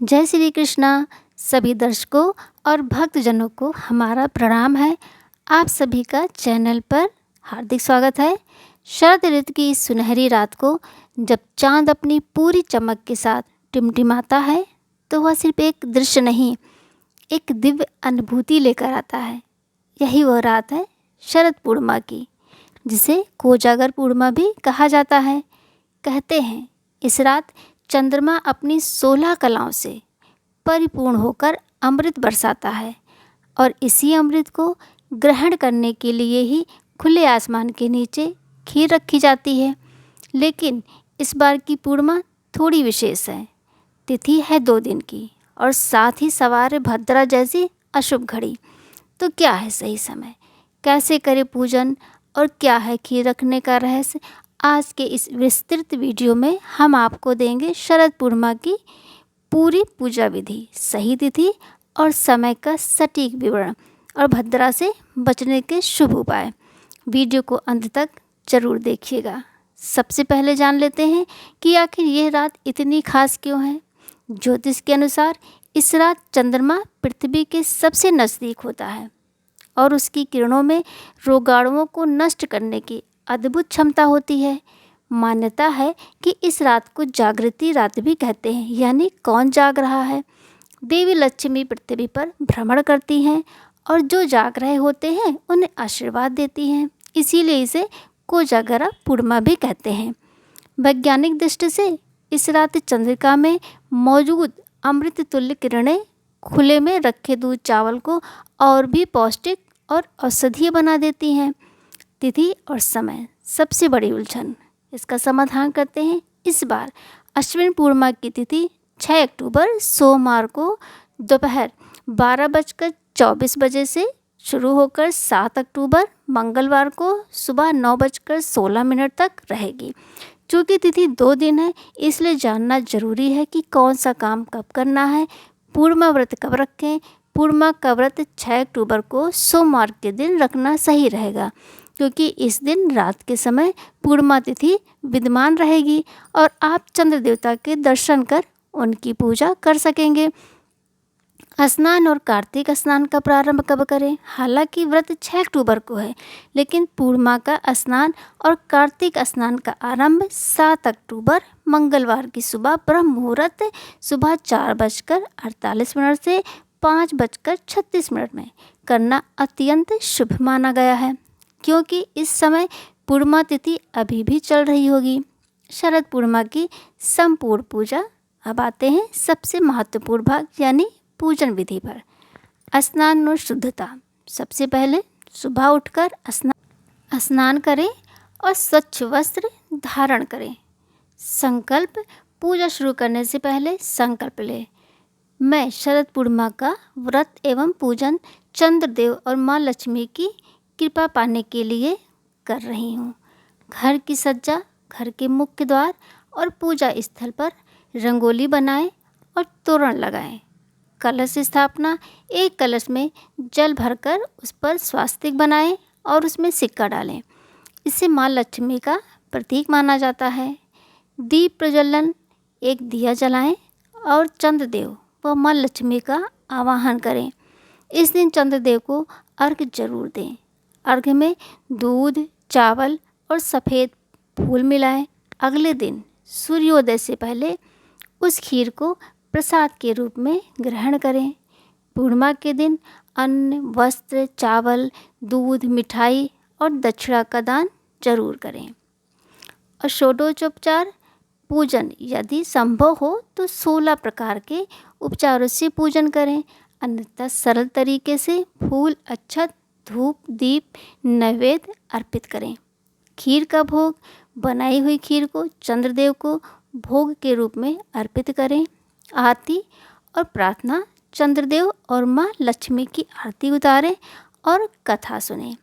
जय श्री कृष्णा। सभी दर्शकों और भक्तजनों को हमारा प्रणाम है। आप सभी का चैनल पर हार्दिक स्वागत है। शरद ऋतु की इस सुनहरी रात को जब चांद अपनी पूरी चमक के साथ टिमटिमाता है तो वह सिर्फ एक दृश्य नहीं, एक दिव्य अनुभूति लेकर आता है। यही वह रात है शरद पूर्णिमा की, जिसे कोजागर पूर्णिमा भी कहा जाता है। कहते हैं इस रात चंद्रमा अपनी 16 कलाओं से परिपूर्ण होकर अमृत बरसाता है और इसी अमृत को ग्रहण करने के लिए ही खुले आसमान के नीचे खीर रखी जाती है। लेकिन इस बार की पूर्णिमा थोड़ी विशेष है। तिथि है 2 दिन की और साथ ही सवार भद्रा जैसी अशुभ घड़ी। तो क्या है सही समय, कैसे करें पूजन और क्या है खीर रखने का रहस्य, आज के इस विस्तृत वीडियो में हम आपको देंगे शरद पूर्णिमा की पूरी पूजा विधि, सही तिथि और समय का सटीक विवरण और भद्रा से बचने के शुभ उपाय। वीडियो को अंत तक जरूर देखिएगा। सबसे पहले जान लेते हैं कि आखिर यह रात इतनी खास क्यों है। ज्योतिष के अनुसार इस रात चंद्रमा पृथ्वी के सबसे नज़दीक होता है और उसकी किरणों में रोगाणुओं को नष्ट करने की अद्भुत क्षमता होती है। मान्यता है कि इस रात को जागृति रात भी कहते हैं, यानी कौन जाग रहा है। देवी लक्ष्मी पृथ्वी पर भ्रमण करती हैं और जो जाग रहे होते हैं उन्हें आशीर्वाद देती हैं। इसीलिए इसे कोजागरा पूर्णिमा भी कहते हैं। वैज्ञानिक दृष्टि से इस रात चंद्रिका में मौजूद अमृत तुल्य किरणें खुले में रखे दूध चावल को और भी पौष्टिक और औषधीय बना देती हैं। तिथि और समय सबसे बड़ी उलझन, इसका समाधान करते हैं। इस बार अश्विन पूर्णिमा की तिथि 6 अक्टूबर सोमवार को दोपहर 12:24 से शुरू होकर 7 अक्टूबर मंगलवार को सुबह 9:16 तक रहेगी। चूँकि तिथि 2 दिन है, इसलिए जानना जरूरी है कि कौन सा काम कब करना है। पूर्णिमा व्रत कब रखें। पूर्णिमा का व्रत 6 अक्टूबर को सोमवार के दिन रखना सही रहेगा, क्योंकि इस दिन रात के समय पूर्णिमा तिथि विद्यमान रहेगी और आप चंद्र देवता के दर्शन कर उनकी पूजा कर सकेंगे। स्नान और कार्तिक स्नान का प्रारंभ कब करें। हालांकि व्रत 6 अक्टूबर को है, लेकिन पूर्णिमा का स्नान और कार्तिक स्नान का आरंभ 7 अक्टूबर मंगलवार की सुबह ब्रह्म मुहूर्त सुबह 4:48 से 5:36 में करना अत्यंत शुभ माना गया है, क्योंकि इस समय पूर्णिमा तिथि अभी भी चल रही होगी। शरद पूर्णिमा की संपूर्ण पूजा। अब आते हैं सबसे महत्वपूर्ण भाग, यानी पूजन विधि पर। स्नान और शुद्धता। सबसे पहले सुबह उठकर स्नान करें और स्वच्छ वस्त्र धारण करें। संकल्प। पूजा शुरू करने से पहले संकल्प लें। मैं शरद पूर्णिमा का व्रत एवं पूजन चंद्रदेव और माँ लक्ष्मी की कृपा पाने के लिए कर रही हूँ। घर की सज्जा, घर के मुख्य द्वार और पूजा स्थल पर रंगोली बनाएं और तोरण लगाएं। कलश स्थापना। एक कलश में जल भरकर उस पर स्वास्तिक बनाएं और उसमें सिक्का डालें। इसे माँ लक्ष्मी का प्रतीक माना जाता है। दीप प्रज्वलन। एक दिया जलाएं और चंद्रदेव व माँ लक्ष्मी का आवाहन करें। इस दिन चंद्रदेव को अर्घ्य जरूर दें। अर्घ्य में दूध, चावल और सफ़ेद फूल मिलाएं। अगले दिन सूर्योदय से पहले उस खीर को प्रसाद के रूप में ग्रहण करें। पूर्णिमा के दिन अन्न, वस्त्र, चावल, दूध, मिठाई और दक्षिणा का दान जरूर करें। और षोडशोपचार पूजन। यदि संभव हो तो 16 प्रकार के उपचारों से पूजन करें, अन्यथा सरल तरीके से फूल, अक्षत, धूप, दीप, नैवेद्य अर्पित करें। खीर का भोग। बनाई हुई खीर को चंद्रदेव को भोग के रूप में अर्पित करें। आरती और प्रार्थना। चंद्रदेव और माँ लक्ष्मी की आरती उतारें और कथा सुनें।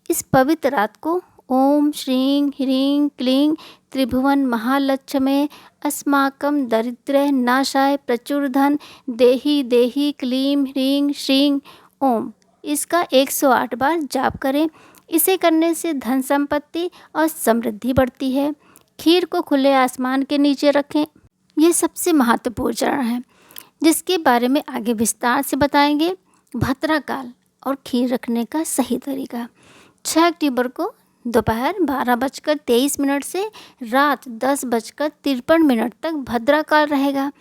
इस पवित्र रात को ओम श्रीं ह्रीं क्लीं त्रिभुवन महालक्ष्मे अस्माकं दरिद्र नाशाय प्रचुर धन देहि देहि क्लीं ह्रीं श्रीं ओम, इसका 108 बार जाप करें। इसे करने से धन संपत्ति और समृद्धि बढ़ती है। खीर को खुले आसमान के नीचे रखें। ये सबसे महत्वपूर्ण चरण है। जिसके बारे में आगे विस्तार से बताएंगे। भद्राकाल और खीर रखने का सही तरीका। 6 अक्टूबर को दोपहर 12:23 से रात 10:53 तक भद्राकाल रहेगा।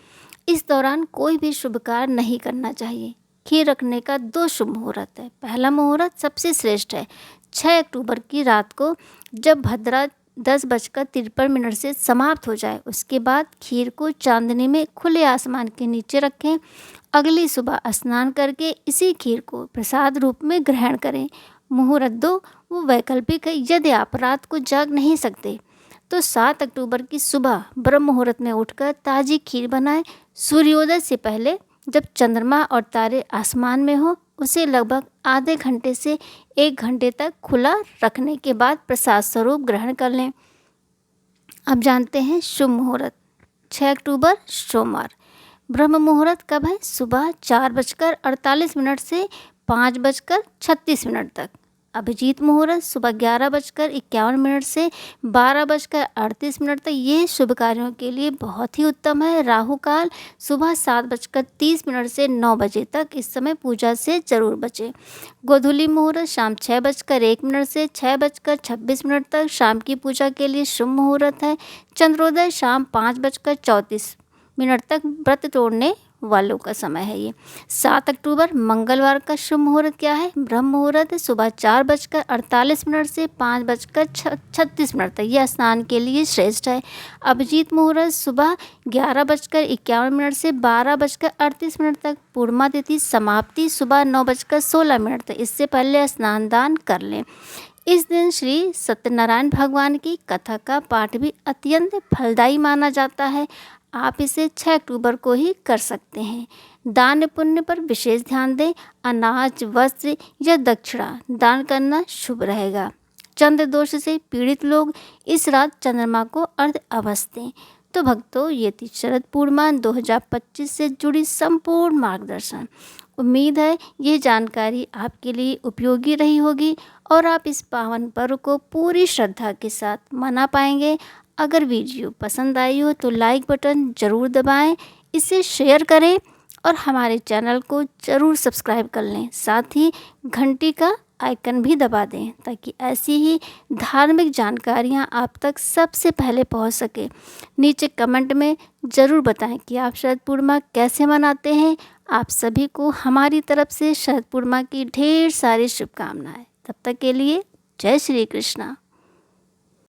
इस दौरान कोई भी शुभ कार्य नहीं करना चाहिए। खीर रखने का 2 शुभ मुहूर्त है। पहला मुहूर्त सबसे श्रेष्ठ है 6 अक्टूबर की रात को, जब भद्रा 10:53 से समाप्त हो जाए। उसके बाद खीर को चांदनी में खुले आसमान के नीचे रखें। अगली सुबह स्नान करके इसी खीर को प्रसाद रूप में ग्रहण करें। मुहूर्त 2 वो वैकल्पिक है। यदि आप रात को जाग नहीं सकते तो 7 अक्टूबर की सुबह ब्रह्म मुहूर्त में उठकर ताज़ी खीर बनाएं। सूर्योदय से पहले जब चंद्रमा और तारे आसमान में हो, उसे लगभग आधे घंटे से 1 घंटे तक खुला रखने के बाद प्रसाद स्वरूप ग्रहण कर लें। अब जानते हैं शुभ मुहूर्त। 6 अक्टूबर सोमवार। ब्रह्म मुहूर्त कब है? सुबह 4:48 से 5:36 तक। अभिजीत मुहूर्त सुबह 11:51 से 12:38 तक। ये शुभ कार्यों के लिए बहुत ही उत्तम है। राहु काल सुबह 7:30 से 9 बजे तक। इस समय पूजा से जरूर बचें। गोधूली मुहूर्त शाम 6:01 से 6:26 तक शाम की पूजा के लिए शुभ मुहूर्त है। चंद्रोदय शाम 5:34 तक व्रत तोड़ने वालों का समय है। ये 7 अक्टूबर मंगलवार का शुभ मुहूर्त क्या है? ब्रह्म मुहूर्त सुबह 4:48 से 5:36 तक। यह स्नान के लिए श्रेष्ठ है। अभिजीत मुहूर्त सुबह 11:51 से 12:38 तक। पूर्णिमा तिथि समाप्ति सुबह 9:16 तक। इससे पहले स्नान दान कर लें। इस दिन श्री सत्यनारायण भगवान की कथा का पाठ भी अत्यंत फलदायी माना जाता है। आप इसे 6 अक्टूबर को ही कर सकते हैं। दान पुण्य पर विशेष ध्यान दें। अनाज, वस्त्र या दक्षिणा दान करना शुभ रहेगा। चंद्र दोष से पीड़ित लोग इस रात चंद्रमा को अर्घ्य अवश्य दें। तो भक्तों, ये थी शरद पूर्णिमा 2025 से जुड़ी संपूर्ण मार्गदर्शन। उम्मीद है ये जानकारी आपके लिए उपयोगी रही होगी और आप इस पावन पर्व को पूरी श्रद्धा के साथ मना पाएंगे। अगर वीडियो पसंद आई हो तो लाइक बटन ज़रूर दबाएं, इसे शेयर करें और हमारे चैनल को ज़रूर सब्सक्राइब कर लें। साथ ही घंटी का आइकन भी दबा दें ताकि ऐसी ही धार्मिक जानकारियां आप तक सबसे पहले पहुंच सके। नीचे कमेंट में ज़रूर बताएं कि आप शरद पूर्णिमा कैसे मनाते हैं। आप सभी को हमारी तरफ से शरद पूर्णिमा की ढेर सारी शुभकामनाएं। तब तक के लिए जय श्री कृष्णा।